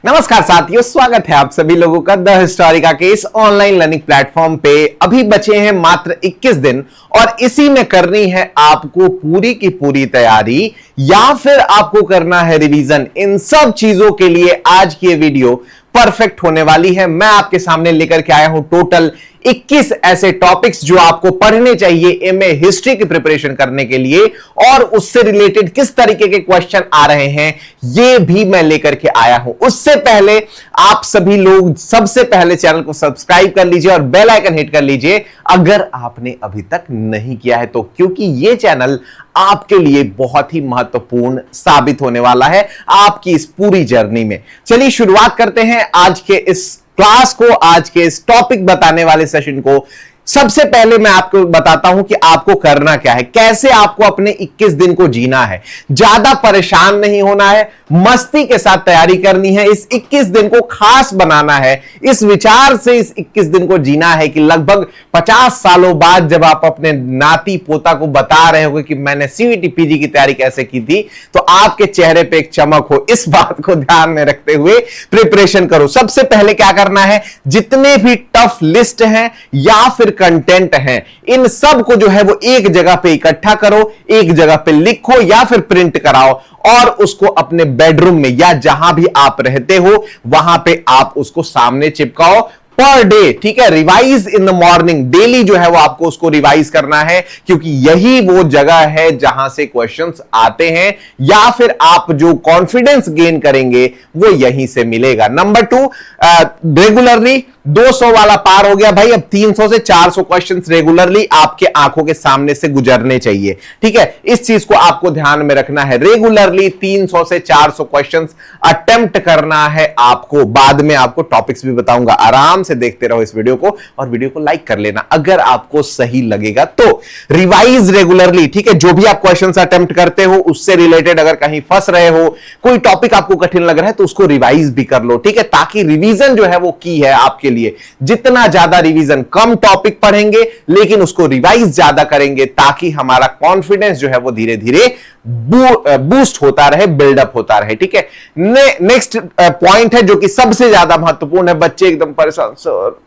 नमस्कार साथियों, स्वागत है आप सभी लोगों का द हिस्टोरिका के इस ऑनलाइन लर्निंग प्लेटफॉर्म पे। अभी बचे हैं मात्र 21 दिन और इसी में करनी है आपको पूरी की पूरी तैयारी या फिर आपको करना है रिवीजन। इन सब चीजों के लिए आज की ये वीडियो परफेक्ट होने वाली है। मैं आपके सामने लेकर के आया हूं टोटल 21 ऐसे टॉपिक्स जो आपको पढ़ने चाहिए एमए हिस्ट्री की प्रिपरेशन करने के लिए, और उससे रिलेटेड किस तरीके के क्वेश्चन आ रहे हैं ये भी मैं लेकर के आया हूं। उससे पहले आप सभी लोग सबसे पहले चैनल को सब्सक्राइब कर लीजिए और बेल आइकन हिट कर लीजिए अगर आपने अभी तक नहीं किया है तो, क्योंकि ये चैनल आपके लिए बहुत ही महत्वपूर्ण साबित होने वाला है आपकी इस पूरी जर्नी में। चलिए शुरुआत करते हैं आज के इस क्लास को, आज के इस टॉपिक बताने वाले सेशन को। सबसे पहले मैं आपको बताता हूं कि आपको करना क्या है, कैसे आपको अपने 21 दिन को जीना है। ज्यादा परेशान नहीं होना है, मस्ती के साथ तैयारी करनी है, इस 21 दिन को खास बनाना है। इस विचार से इस 21 दिन को जीना है कि लगभग 50 सालों बाद जब आप अपने नाती पोता को बता रहे हो कि मैंने सीवीटी पीजी की तैयारी कैसे की थी, तो आपके चेहरे पे एक चमक हो। इस बात को ध्यान में रखते हुए प्रिपरेशन करो। सबसे पहले क्या करना है, जितने भी टफ लिस्ट हैं या फिर कंटेंट है, इन सब को जो है वो एक जगह पे इकट्ठा करो, एक जगह पे लिखो या फिर प्रिंट कराओ और उसको अपने बेडरूम में या जहां भी आप रहते हो वहां पे आप उसको सामने चिपकाओ पर डे। ठीक है, revise in the morning, daily जो है वो आपको उसको रिवाइज करना है, क्योंकि यही वो जगह है जहां से क्वेश्चंस आते हैं या फिर आप जो कॉन्फिडेंस गेन करेंगे वो यहीं से मिलेगा। नंबर 2, रेगुलरली 200 वाला पार हो गया भाई, अब 300 से 400 क्वेश्चंस रेगुलरली आपके आंखों के सामने से गुजरने चाहिए। ठीक है, इस चीज को आपको ध्यान में रखना है। रेगुलरली 300 से 400 क्वेश्चंस अटेम्प्ट करना है आपको। बाद में आपको टॉपिक्स भी बताऊंगा, आराम से देखते रहो इस वीडियो को और वीडियो को लाइक कर लेना अगर आपको सही लगेगा तो। रिवाइज रेगुलरली, ठीक है, जो भी आप क्वेश्चंस अटेम्प्ट करते हो उससे रिलेटेड अगर कहीं फंस रहे हो, कोई टॉपिक आपको कठिन लग रहा है तो उसको रिवाइज भी कर लो। ठीक है, ताकि रिवीजन जो है वो की है आपके लिए। जितना ज्यादा रिवीजन, कम टॉपिक पढ़ेंगे लेकिन उसको रिवाइज ज्यादा करेंगे ताकि हमारा कॉन्फिडेंस जो है वो धीरे धीरे बूस्ट होता रहे, बिल्डअप होता रहे। ठीक है, नेक्स्ट पॉइंट है जो कि सबसे ज्यादा महत्वपूर्ण है। बच्चे एकदम परेशान, सर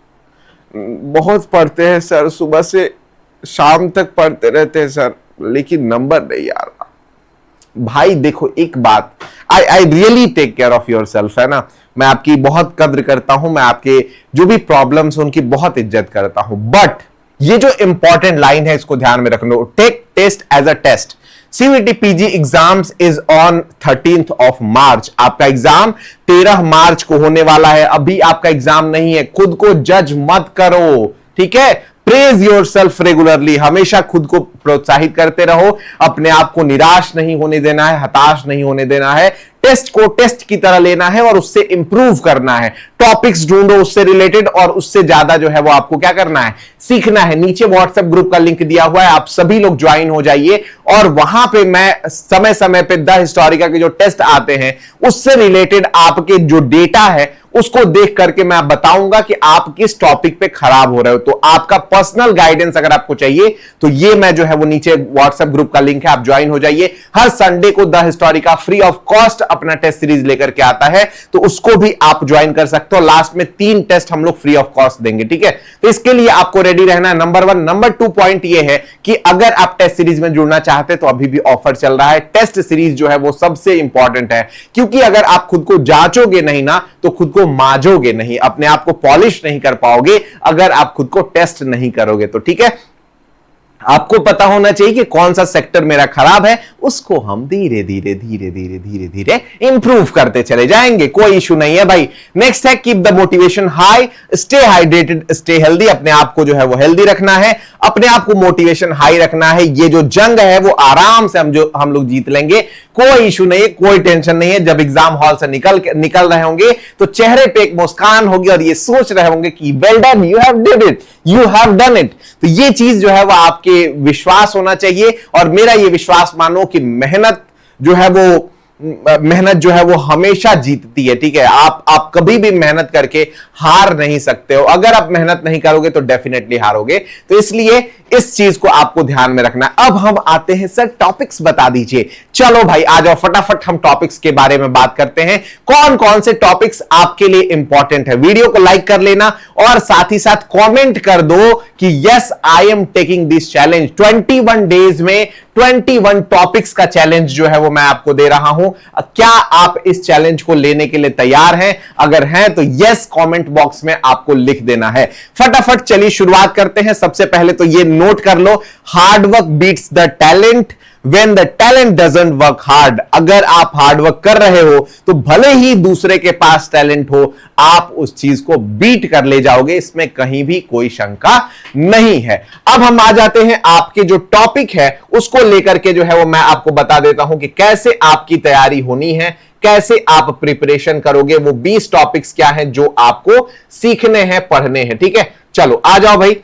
बहुत पढ़ते हैं सर, सुबह से शाम तक पढ़ते रहते हैं सर, लेकिन नंबर नहीं आ रहा। भाई देखो एक बात, I really take care of yourself, है ना। मैं आपकी बहुत कद्र करता हूं, मैं आपके जो भी प्रॉब्लम्स उनकी बहुत इज्जत करता हूं, बट ये जो इंपॉर्टेंट लाइन है इसको ध्यान में रखना। Take test as a test. CVT PG exams is on 13th of March। आपका एग्जाम 13 मार्च को होने वाला है। अभी आपका एग्जाम नहीं है, खुद को जज मत करो। ठीक है, प्रेज योर सेल्फ रेगुलरली, हमेशा खुद को प्रोत्साहित करते रहो, अपने आप को निराश नहीं होने देना है, हताश नहीं होने देना है। टेस्ट को टेस्ट की तरह लेना है और उससे इंप्रूव करना है। टॉपिक्स ढूंढो उससे रिलेटेड और उससे ज्यादा जो है वो आपको क्या करना है, सीखना है। नीचे व्हाट्सएप ग्रुप का लिंक दिया हुआ है, आप सभी लोग ज्वाइन हो जाइए और वहां पे मैं समय समय पे द हिस्टोरिका के जो टेस्ट आते हैं उससे रिलेटेड आपके जो डेटा है उसको देख करके मैं बताऊंगा कि आप किस टॉपिक पे खराब हो रहे हो। तो आपका पर्सनल गाइडेंस अगर आपको चाहिए तो ये मैं जो है वो नीचे व्हाट्सएप ग्रुप का लिंक है, आप ज्वाइन हो जाइए। हर संडे को the Historica free of cost अपना टेस्ट सीरीज लेकर के आता है, तो उसको भी आप ज्वाइन कर सकते हो। लास्ट में 3 टेस्ट हम लोग फ्री ऑफ कॉस्ट देंगे। ठीक है, तो इसके लिए आपको रेडी रहना है, नंबर 1। नंबर 2 पॉइंट ये है कि अगर आप टेस्ट सीरीज में जुड़ना चाहते हैं तो अभी भी ऑफर चल रहा है। टेस्ट सीरीज जो है वो सबसे इंपॉर्टेंट है, क्योंकि अगर आप खुद को जांचोगे नहीं ना तो खुद को माजोगे नहीं, अपने आप को पॉलिश नहीं कर पाओगे अगर आप खुद को टेस्ट नहीं करोगे तो। ठीक है, आपको पता होना चाहिए कि कौन सा सेक्टर मेरा खराब है, उसको हम धीरे धीरे धीरे धीरे धीरे धीरे इंप्रूव करते चले जाएंगे, कोई इशू नहीं है भाई। नेक्स्ट है keep the motivation high, stay hydrated, stay healthy. अपने आप को जो है वो हेल्दी रखना है, अपने आप को मोटिवेशन हाई रखना है। ये जो जंग है वो आराम से हम लोग जीत लेंगे, कोई इशू नहीं है, कोई टेंशन नहीं है। जब एग्जाम हॉल से निकल रहे होंगे तो चेहरे पे एक मुस्कान होगी और ये सोच रहे होंगे कि well done, you have did it, you have done it. तो ये चीज जो है वो आपके विश्वास होना चाहिए और मेरा ये विश्वास मानो कि मेहनत जो है वो हमेशा जीतती है। ठीक है, आप कभी भी मेहनत करके हार नहीं सकते हो। अगर आप मेहनत नहीं करोगे तो डेफिनेटली हारोगे। तो इसलिए इस चीज को आपको ध्यान में रखना। अब हम आते हैं सर टॉपिक्स बता दीजिए। चलो भाई आ जाओ फटाफट हम टॉपिक्स के बारे में बात करते हैं। कौन कौन से टॉपिक्स आपके लिए इंपॉर्टेंट है। वीडियो को लाइक कर लेना और साथ ही साथ कमेंट कर दो कि yes I am taking this challenge. 21 days में 21 टॉपिक्स का चैलेंज जो है वो मैं आपको दे रहा हूं। क्या आप इस चैलेंज को लेने के लिए तैयार हैं? अगर हैं तो यस कमेंट बॉक्स में आपको लिख देना है। फटाफट चलिए शुरुआत करते हैं। सबसे पहले तो ये नोट कर लो, hard work beats the talent when the talent doesn't work hard। अगर आप हार्ड वर्क कर रहे हो तो भले ही दूसरे के पास टैलेंट हो, आप उस चीज को बीट कर ले जाओगे, इसमें कहीं भी कोई शंका नहीं है। अब हम आ जाते हैं आपके जो टॉपिक है उसको लेकर के जो है वो मैं आपको बता देता हूं कि कैसे आपकी तैयारी होनी है, कैसे आप प्रिपरेशन करोगे। वो 20 टॉपिक्स क्या हैं जो आपको सीखने हैं, पढ़ने हैं। ठीक है, चलो आ जाओ भाई।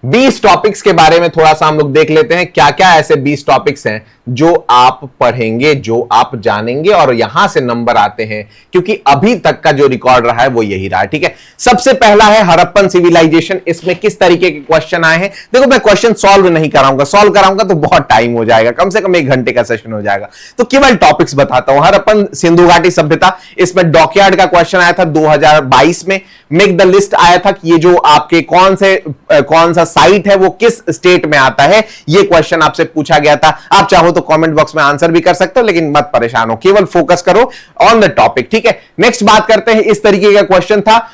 20 टॉपिक्स के बारे में थोड़ा सा हम लोग देख लेते हैं। क्या क्या ऐसे 20 टॉपिक्स हैं जो आप पढ़ेंगे, जो आप जानेंगे और यहां से नंबर आते हैं, क्योंकि अभी तक का जो रिकॉर्ड रहा है वो यही रहा है। ठीक है, सबसे पहला है हड़प्पन सिविलाइजेशन। इसमें किस तरीके के क्वेश्चन आए हैं? देखो मैं क्वेश्चन सॉल्व नहीं कराऊंगा, सॉल्व कराऊंगा तो बहुत टाइम हो जाएगा, कम से कम 1 घंटे का सेशन हो जाएगा। तो केवल टॉपिक्स बताता हूं। हड़प्पन सिंधु घाटी सभ्यता, इसमें डॉकयार्ड का क्वेश्चन आया था 2022 में। मेक द लिस्ट आया था कि ये जो आपके कौन सा साइट है वो किस स्टेट में आता है, ये क्वेश्चन आपसे पूछा गया था। आप चाहो तो कमेंट बॉक्स में आंसर भी कर सकते हो, लेकिन मत परेशान हो, केवल फोकस करो ऑन द टॉपिक। ठीक है, नेक्स्ट बात करते हैं। इस तरीके का क्वेश्चन था,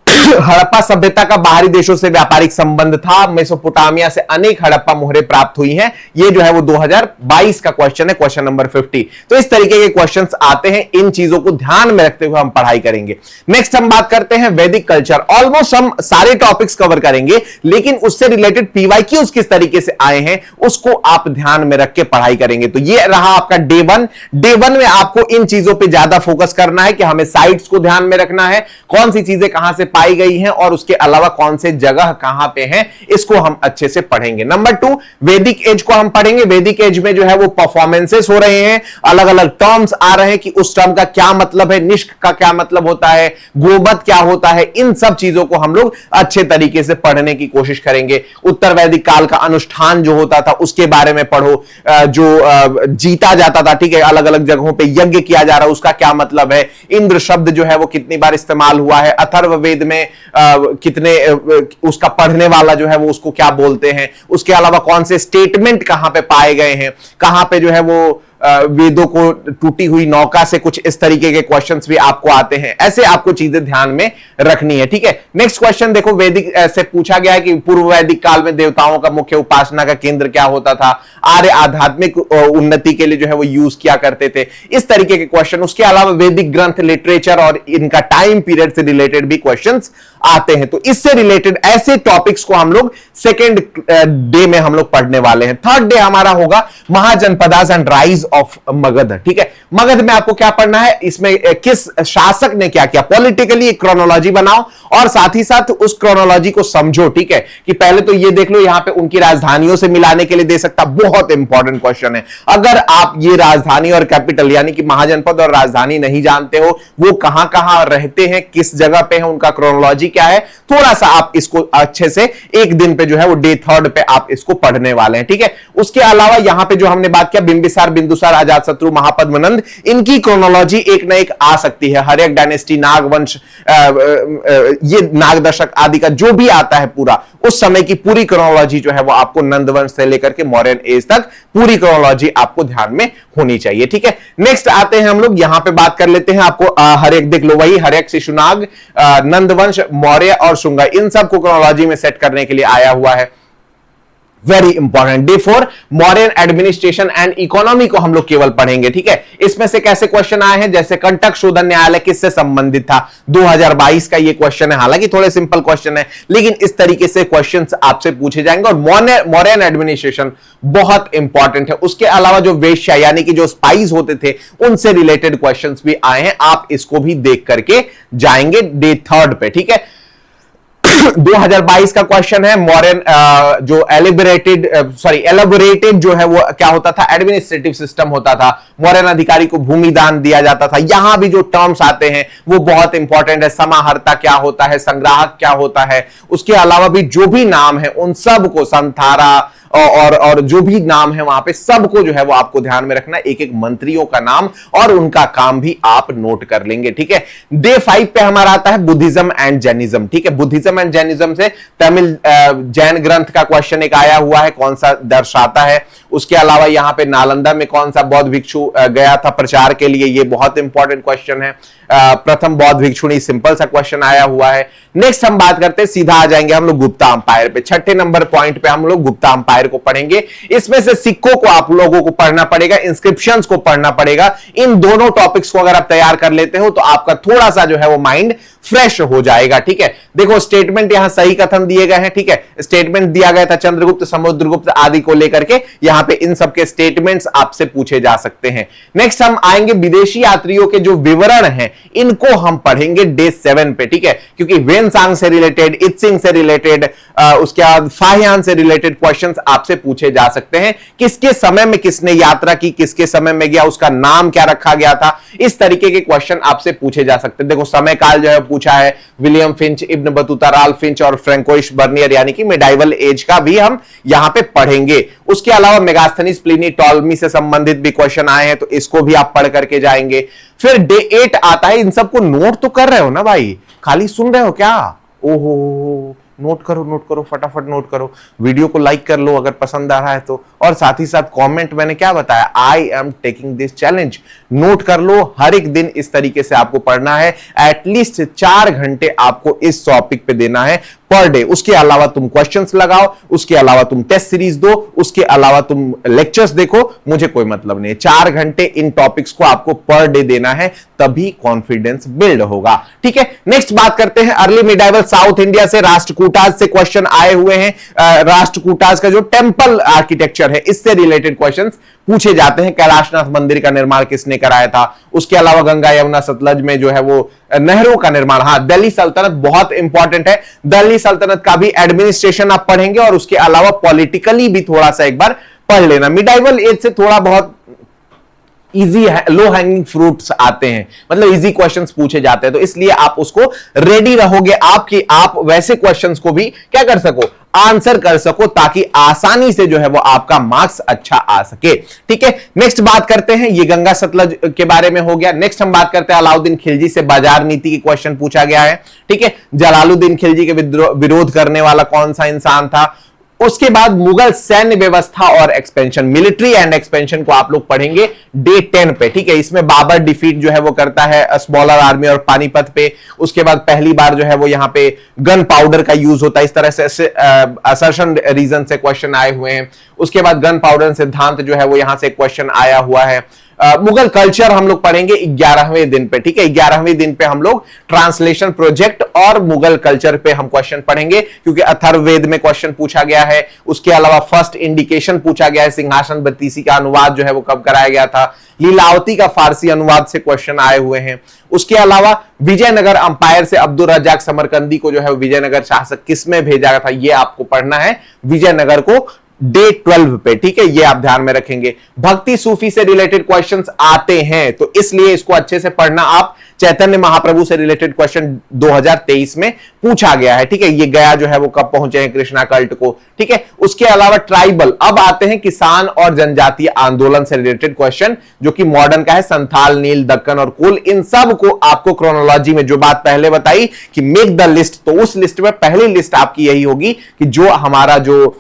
हड़प्पा सभ्यता का बाहरी देशों से व्यापारिक संबंध था। मेसोपोटामिया से अनेक हड़प्पा मोहरें प्राप्त हुई हैं। ये जो है वो 2022 का क्वेश्चन है, क्वेश्चन नंबर 50। तो इस तरीके के क्वेश्चंस आते हैं, इन चीजों को ध्यान में रखते हुए हम पढ़ाई करेंगे। नेक्स्ट हम बात करते हैं वैदिक कल्चर। ऑलमोस्ट हम सारे टॉपिक्स कवर करेंगे, लेकिन उससे रिलेटेड पीवाईक्यूज किस तरीके से आए हैं उसको आप ध्यान में रख के पढ़ाई करेंगे। तो ये रहा आपका डे 1। डे 1 में आपको इन चीजों पर ज्यादा फोकस करना है कि हमें साइट्स को ध्यान में रखना है, कौन सी चीजें कहां से पाई गई हैं और उसके अलावा कौन से जगह कहां पे हैं, इसको हम अच्छे से पढ़ेंगे। नंबर 2, वैदिक एज को हम पढ़ेंगे। वैदिक एज में जो है वो परफॉर्मेंसेस हो रहे हैं, अलग अलग टर्म्स आ रहे हैं कि उस टर्म का क्या मतलब है, निष्क का क्या मतलब होता है, गोमत क्या होता है। इन सब चीजों को हम लोग अच्छे तरीके से पढ़ने की कोशिश करेंगे। उत्तर वैदिक काल का अनुष्ठान जो होता था उसके बारे में पढ़ो, जो जीता जाता था, ठीक है, अलग अलग जगहों पे यज्ञ किया जा रहा है, उसका क्या मतलब है। इंद्र शब्द जो है वो कितनी बार इस्तेमाल हुआ है, अथर्ववेद में कितने, उसका पढ़ने वाला जो है वो उसको क्या बोलते हैं, उसके अलावा कौन से स्टेटमेंट कहां पे पाए गए हैं, कहां पे जो है वो वेदों को टूटी हुई नौका से, कुछ इस तरीके के क्वेश्चंस भी आपको आते हैं। ऐसे आपको चीजें ध्यान में रखनी है। ठीक है, नेक्स्ट क्वेश्चन देखो, वैदिक से पूछा गया है कि पूर्व वैदिक काल में देवताओं का मुख्य उपासना का केंद्र क्या होता था, आर्य आध्यात्मिक उन्नति के लिए जो है वो यूज किया करते थे, इस तरीके के क्वेश्चन। उसके अलावा वैदिक ग्रंथ, लिटरेचर और इनका टाइम पीरियड से रिलेटेड भी क्वेश्चन आते हैं। तो इससे रिलेटेड ऐसे टॉपिक्स को हम लोग सेकेंड डे में हम लोग पढ़ने वाले हैं। थर्ड डे हमारा होगा mahajanapadas and rise of Magadh. ठीक है, मगध में आपको क्या पढ़ना है, इसमें किस शासक ने क्या किया, पॉलिटिकली एक क्रोनोलॉजी बनाओ और साथ ही साथ उस क्रोनोलॉजी को समझो। ठीक है, कि पहले तो ये देख लो, यहां पे उनकी राजधानियों से मिलाने के लिए दे सकता, बहुत इंपॉर्टेंट क्वेश्चन है। अगर आप ये राजधानी और कैपिटल यानी कि महाजनपद और राजधानी नहीं जानते हो, वो कहां कहां रहते हैं, किस जगह पे है, उनका क्रोनोलॉजी क्या है, थोड़ा सा आप इसको अच्छे से एक दिन पे जो है वो डे 3 पे आप इसको पढ़ने वाले हैं। ठीक है, उसके अलावा यहां पे जो हमने बात किया, बिंबिसार, बिंदुसार, अजातशत्रु, महापद्मनंद, इनकी क्रोनोलॉजी एक ना एक आ सकती है। हर्यक डायनेस्टी, नागवंश, ये नागदशक आदि का जो भी आता है पूरा, उस समय की पूरी क्रोनोलॉजी जो है वो आपको नंदवंश से लेकर के मौर्यन एज तक पूरी क्रोनोलॉजी आपको ध्यान में होनी चाहिए। ठीक है, नेक्स्ट आते हैं हम लोग, यहां पे बात कर लेते हैं। आपको हर्यक देख लो, वही हर्यक, शिशुनाग, नंदवंश, मौर्य और शुंगा, इन सब को क्रोनोलॉजी में सेट करने के लिए आया हुआ है। Very important. Day 4, modern administration and economy को हम लोग केवल पढ़ेंगे। ठीक है, इसमें से कैसे क्वेश्चन आए हैं, जैसे कंटक शोधन न्यायालय किससे संबंधित था, 2022 का ये क्वेश्चन है। हालांकि थोड़े सिंपल क्वेश्चन है, लेकिन इस तरीके से क्वेश्चंस आपसे पूछे जाएंगे। और मॉडर्न एडमिनिस्ट्रेशन बहुत इंपॉर्टेंट है। उसके अलावा जो वेश्या यानी कि जो स्पाइस होते थे, उनसे रिलेटेड क्वेश्चंस भी आए हैं, आप इसको भी देख करके जाएंगे डे 3 पे। ठीक है, 2022 का क्वेश्चन है मॉडर्न जो एलेबोरेटेड जो है वो क्या होता था, एडमिनिस्ट्रेटिव सिस्टम होता था। मॉडर्न अधिकारी को भूमि दान दिया जाता था। यहां भी जो टर्म्स आते हैं वो बहुत इंपॉर्टेंट है। समाहर्ता क्या होता है, संग्राहक क्या होता है, उसके अलावा भी जो भी नाम है उन सब को, संथारा और जो भी नाम है वहां पे सबको जो है वो आपको ध्यान में रखना, एक एक मंत्रियों का नाम और उनका काम भी आप नोट कर लेंगे। ठीक है, डे 5 पे हमारा आता है बुद्धिज्म एंड जैनिज्म। ठीक है, बुद्धिज्म एंड जैनिज्म से तमिल जैन ग्रंथ का क्वेश्चन एक आया हुआ है, कौन सा दर्शाता है। उसके अलावा यहां पे नालंदा में कौन सा बौद्ध भिक्षु गया था प्रचार के लिए, ये बहुत इंपॉर्टेंट क्वेश्चन है। प्रथम बौद्ध भिक्षुणी, सिंपल सा क्वेश्चन आया हुआ है। नेक्स्ट हम बात करते हैं, सीधा आ जाएंगे हम लोग गुप्ता अंपायर पे। छठे नंबर पॉइंट पे हम लोग गुप्ता अंपायर को पढ़ेंगे। इसमें से सिक्कों को आप लोगों को पढ़ना पड़ेगा, इंस्क्रिप्शंस को पढ़ना पड़ेगा। इन दोनों टॉपिक्स को अगर आप तैयार कर लेते हो तो आपका थोड़ा सा जो है वो माइंड फ्रेश हो जाएगा। ठीक है, देखो स्टेटमेंट यहां सही कथन दिए गए हैं। ठीक है, स्टेटमेंट दिया गया था चंद्रगुप्त, समुद्रगुप्त आदि को लेकर के। यहां पे इन सबके स्टेटमेंट्स आपसे पूछे जा सकते हैं। नेक्स्ट हम आएंगे विदेशी यात्रियों के जो विवरण हैं इनको हम पढ़ेंगे डे 7 पे। ठीक है, क्योंकि वेनसांग से रिलेटेड, इत्सिंग से रिलेटेड, उसके बाद फाहियान से रिलेटेड क्वेश्चंस आपसे पूछे जा सकते हैं। किसके समय में किसने यात्रा की, किसके समय में गया, उसका नाम क्या रखा गया था, इस तरीके के क्वेश्चन आपसे पूछे जा सकते हैं। देखो समय काल जो है पूछा है, William Finch, Ibn Battuta, Ralph Finch और फ्रैंकोइश बर्नियर, यानी कि मिडाइवल एज का भी हम यहां पे पढ़ेंगे। उसके अलावा मेगास्थनीज, प्लिनी, टॉलमी से संबंधित भी क्वेश्चन आए हैं तो इसको भी आप पढ़ करके जाएंगे। फिर डे 8 आता है। इन सबको नोट तो कर रहे हो ना भाई, खाली सुन रहे हो क्या? ओहो, नोट करो, फटाफट नोट करो। वीडियो को लाइक कर लो अगर पसंद आ रहा है तो, और साथ ही साथ कमेंट, मैंने क्या बताया, I am taking this challenge. Note कर लो, हर एक दिन इस तरीके से आपको पढ़ना है। एटलीस्ट 4 घंटे आपको इस टॉपिक पे देना है पर डे। उसके अलावा तुम क्वेश्चंस लगाओ, उसके अलावा तुम टेस्ट सीरीज दो, उसके अलावा तुम लेक्चर्स देखो, मुझे कोई मतलब नहीं है। 4 घंटे इन टॉपिक्स को आपको पर डे देना है, तभी कॉन्फिडेंस बिल्ड होगा। ठीक है, नेक्स्ट बात करते हैं अर्ली मिडाइवल साउथ इंडिया से। राष्ट्रकूटाज से क्वेश्चन आए हुए हैं। राष्ट्रकूटाज का जो टेंपल आर्किटेक्चर है इससे रिलेटेड क्वेश्चंस पूछे जाते हैं। कैलाशनाथ मंदिर का निर्माण किसने कराया था, उसके अलावा गंगा यमुना सतलज में जो है वो नहरों का निर्माण। हाँ, दिल्ली सल्तनत बहुत इंपॉर्टेंट है। दिल्ली सल्तनत का भी एडमिनिस्ट्रेशन आप पढ़ेंगे और उसके अलावा पॉलिटिकली भी थोड़ा सा एक बार पढ़ लेना। मिडाइवल एज से थोड़ा बहुत इजी है, लो हैंगिंग फ्रूट्स आते हैं, मतलब इजी क्वेश्चंस पूछे जाते हैं, तो इसलिए आप उसको रेडी रहोगे आपकी, आप वैसे क्वेश्चंस को भी क्या कर सको, आंसर कर सको, ताकि आसानी से जो है वो आपका मार्क्स अच्छा आ सके। ठीक है, नेक्स्ट बात करते हैं, ये गंगा सतलज के बारे में हो गया। नेक्स्ट हम बात करते हैं अलाउद्दीन खिलजी से। बाजार नीति की क्वेश्चन पूछा गया है। ठीक है, जलालुद्दीन खिलजी के विरोध करने वाला कौन सा इंसान था। उसके बाद मुगल सैन्य व्यवस्था और एक्सपेंशन, मिलिट्री एंड एक्सपेंशन को आप लोग पढ़ेंगे डे 10 पे। ठीक है, इसमें बाबर डिफीट जो है वो करता है स्मॉलर आर्मी और पानीपत पे। उसके बाद पहली बार जो है वो यहां पे गन पाउडर का यूज होता है, इस तरह से असर्शन रीजन से क्वेश्चन आए हुए हैं। उसके बाद गन पाउडर सिद्धांत जो है वो यहां से क्वेश्चन आया हुआ है। मुगल कल्चर हम लोग पढ़ेंगे 11वें दिन पे। ठीक है, 11वें दिन पे हम लोग ट्रांसलेशन प्रोजेक्ट और मुगल कल्चर पे हम क्वेश्चन पढ़ेंगे, क्योंकि अथर्ववेद में क्वेश्चन पूछा गया है। उसके अलावा फर्स्ट इंडिकेशन पूछा गया है, सिंहासन बत्तीसी का अनुवाद जो है वो कब कराया गया था। लीलावती का फारसी अनुवाद से क्वेश्चन आए हुए हैं। उसके अलावा विजयनगर अंपायर से अब्दुल रज्जाक समरकंदी को जो है विजयनगर शासक किस में भेजा था, ये आपको पढ़ना है विजयनगर को डे 12 पे। ठीक है, ये आप ध्यान में रखेंगे। भक्ति सूफी से रिलेटेड क्वेश्चंस आते हैं तो इसलिए इसको अच्छे से पढ़ना आप। चैतन्य महाप्रभु से रिलेटेड क्वेश्चन 2023 में पूछा गया है। ठीक है, ये गया जो है वो कब पहुंचे हैं कृष्णा कल्ट को। ठीक है, उसके अलावा ट्राइबल, अब आते हैं किसान और जनजातीय आंदोलन से रिलेटेड क्वेश्चन, जो कि मॉडर्न का है, संथाल, नील, दक्कन और कुल। इन सब को आपको क्रोनोलॉजी में जो बात पहले बताई कि मेक द लिस्ट, तो उस लिस्ट में पहली लिस्ट आपकी यही होगी कि जो हमारा जो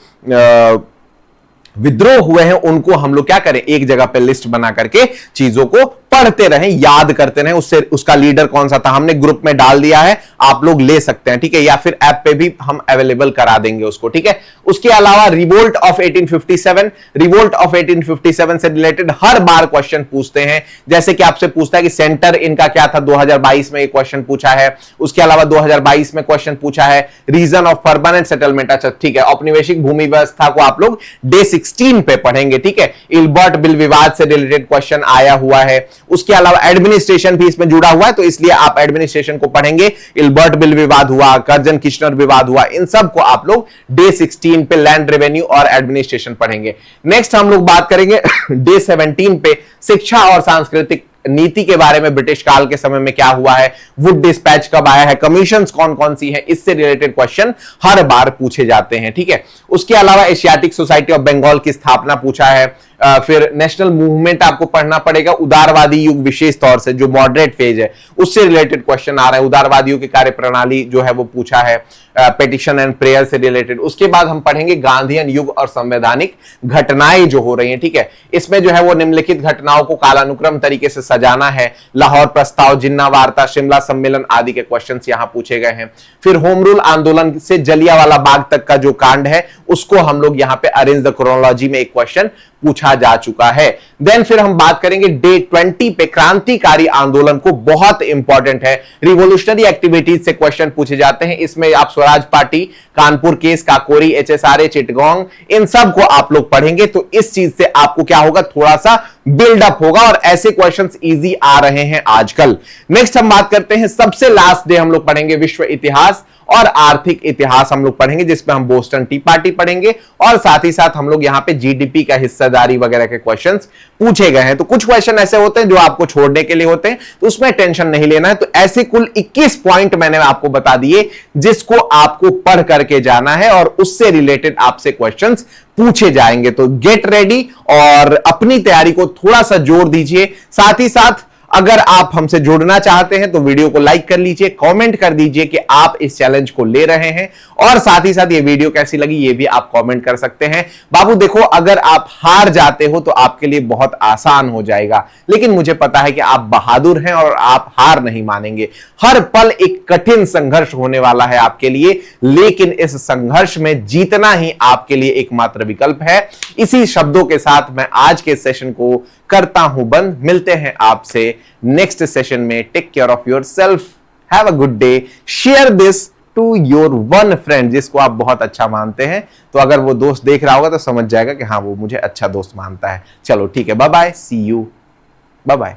विद्रोह हुए हैं उनको हम लोग क्या करें, एक जगह पे लिस्ट बना करके चीजों को पढ़ते रहें, याद करते रहें। उससे उसका लीडर कौन सा था हमने ग्रुप में डाल दिया है, आप लोग ले सकते हैं। ठीक है, या फिर ऐप पे भी हम अवेलेबल करा देंगे उसको। ठीक है, उसके अलावा रिवोल्ट ऑफ 1857, रिवोल्ट ऑफ 1857 से रिलेटेड हर बार क्वेश्चन पूछते हैं। जैसे कि आपसे पूछता है कि सेंटर इनका क्या था, 2022 में एक क्वेश्चन पूछा है। उसके अलावा 2022 में क्वेश्चन पूछा है रीजन ऑफ परमानेंट सेटलमेंट। अच्छा ठीक है, औपनिवेशिक भूमि व्यवस्था को आप लोग डे 16 16 पे पढ़ेंगे, ठीक है। इल्बर्ट बिल विवाद से रिलेटेड क्वेश्चन आया हुआ है, उसके अलावा एडमिनिस्ट्रेशन भी इसमें जुड़ा हुआ है, तो इसलिए आप एडमिनिस्ट्रेशन को पढ़ेंगे। इल्बर्ट बिल विवाद हुआ, कर्जन किशनर विवाद हुआ, इन सब को आप लोग डे 16 पे लैंड रेवेन्यू और एडमिनिस्ट्रेशन पढ़ेंगे। नेक्स्ट हम लोग बात करेंगे डे 17 पे शिक्षा और सांस्कृतिक नीति के बारे में, ब्रिटिश काल के समय में क्या हुआ है, वुड डिस्पैच कब आया है, कमीशंस कौन कौन सी है, इससे रिलेटेड क्वेश्चन हर बार पूछे जाते हैं, ठीक है। उसके अलावा एशियाटिक सोसाइटी ऑफ बंगाल की स्थापना पूछा है। फिर नेशनल मूवमेंट आपको पढ़ना पड़ेगा, उदारवादी युग विशेष तौर से जो मॉडरेट फेज है उससे रिलेटेड क्वेश्चन आ रहा है, उदारवादियों की कार्यप्रणाली जो है वो पूछा है, पेटिशन एंड प्रेयर से रिलेटेड। उसके बाद हम पढ़ेंगे गांधीयन युग और संवैधानिक घटनाएं जो हो रही हैं, ठीक है। इसमें जो है वो निम्नलिखित घटनाओं को कालानुक्रम तरीके से सजाना है, लाहौर प्रस्ताव, जिन्ना वार्ता, शिमला सम्मेलन आदि के क्वेश्चंस यहां पूछे गए हैं। फिर होम रूल आंदोलन से जलियांवाला बाग तक का जो कांड है उसको हम लोग यहां पे अरेंज द क्रोनोलॉजी में एक क्वेश्चन पूछा जा चुका है। देन फिर हम बात करेंगे डे 20 पे क्रांतिकारी आंदोलन को, बहुत इंपॉर्टेंट है, रिवोल्यूशनरी एक्टिविटीज से क्वेश्चन पूछे जाते हैं। इसमें आप Swaraj party, Kanpur case, Kakori, HSRA, Chittagong, इन सब को आप लोग पढ़ेंगे, तो इस चीज से आपको क्या होगा, थोड़ा सा बिल्डअप होगा और ऐसे क्वेश्चंस इजी आ रहे हैं आजकल। नेक्स्ट हम बात करते हैं, सबसे लास्ट डे हम लोग पढ़ेंगे विश्व इतिहास और आर्थिक इतिहास हम लोग पढ़ेंगे, जिसमें हम बोस्टन टी पार्टी पढ़ेंगे और साथ ही साथ हम लोग यहां पे जीडीपी का हिस्सेदारी वगैरह के क्वेश्चंस पूछे गए हैं। तो कुछ क्वेश्चन ऐसे होते हैं जो आपको छोड़ने के लिए होते हैं, तो उसमें टेंशन नहीं लेना है। तो ऐसे कुल 21 पॉइंट मैंने आपको बता दिए जिसको आपको पढ़ करके जाना है और उससे रिलेटेड आपसे क्वेश्चंस पूछे जाएंगे। तो गेट रेडी और अपनी तैयारी को थोड़ा सा जोर दीजिए। साथ ही साथ अगर आप हमसे जुड़ना चाहते हैं तो वीडियो को लाइक कर लीजिए, कमेंट कर दीजिए कि आप इस चैलेंज को ले रहे हैं, और साथ ही साथ ये वीडियो कैसी लगी ये भी आप कमेंट कर सकते हैं। बाबू देखो, अगर आप हार जाते हो तो आपके लिए बहुत आसान हो जाएगा, लेकिन मुझे पता है कि आप बहादुर हैं और आप हार नहीं मानेंगे। हर पल एक कठिन संघर्ष होने वाला है आपके लिए, लेकिन इस संघर्ष में जीतना ही आपके लिए एकमात्र विकल्प है। इसी शब्दों के साथ मैं आज के सेशन को करता हूं बंद। मिलते हैं आपसे नेक्स्ट सेशन में। Take care of yourself, have a good day, share this to your one friend जिसको आप बहुत अच्छा मानते हैं। तो अगर वो दोस्त देख रहा होगा तो समझ जाएगा कि हाँ वो मुझे अच्छा दोस्त मानता है। चलो ठीक है, bye bye, see you, bye bye.